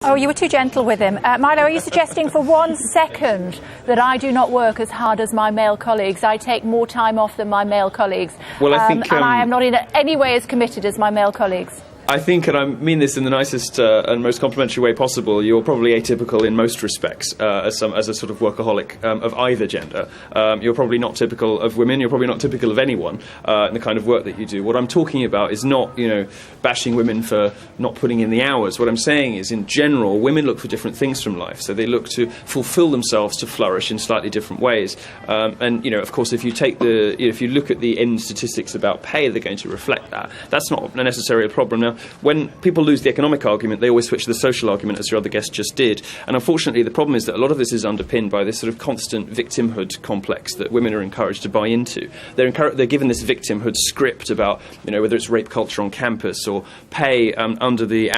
Oh, you were too gentle with him. Milo, are you suggesting for 1 second that I do not work as hard as my male colleagues? I take more time off than my male colleagues. Well, I think, and I am not in any way as committed as my male colleagues. I think, and I mean this in the nicest and most complimentary way possible, you're probably atypical in most respects as a sort of workaholic of either gender. You're probably not typical of women. You're probably not typical of anyone in the kind of work that you do. What I'm talking about is not, bashing women for not putting in the hours. What I'm saying is, in general, women look for different things from life. So they look to fulfill themselves, to flourish in slightly different ways. And of course, if you take if you look at the end statistics about pay, they're going to reflect that. That's not necessarily a problem. Now, when people lose the economic argument, they always switch to the social argument, as your other guest just did. And unfortunately, the problem is that a lot of this is underpinned by this sort of constant victimhood complex that women are encouraged to buy into. They're given this victimhood script about, whether it's rape culture on campus or pay under the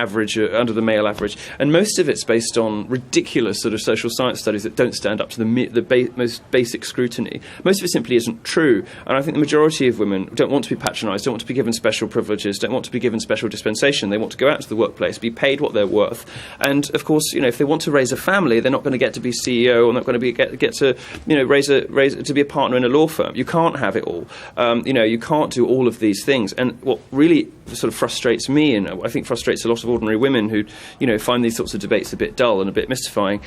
male average. And most of it's based on ridiculous sort of social science studies that don't stand up to the most basic scrutiny. Most of it simply isn't true. And I think the majority of women don't want to be patronised, don't want to be given special privileges, don't want to be given special dispensation. They want to go out to the workplace, be paid what they're worth. And, of course, if they want to raise a family, they're not going to get to be CEO or not going to get to, to be a partner in a law firm. You can't have it all. You can't do all of these things. And what really sort of frustrates me, and I think frustrates a lot of ordinary women who, find these sorts of debates a bit dull and a bit mystifying,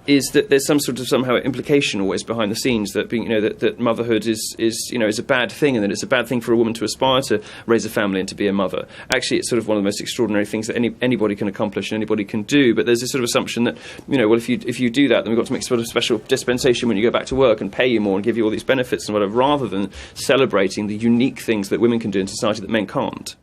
is that there's some sort of somehow implication always behind the scenes that being, that motherhood is a bad thing, and that it's a bad thing for a woman to aspire to raise a family and to be a mother. Actually, it's sort of one of the most extraordinary things that anybody can accomplish and anybody can do. But there's this sort of assumption that, if you do that, then we've got to make sort of special dispensation when you go back to work and pay you more and give you all these benefits and whatever, rather than celebrating the unique things that women can do in society that men can't.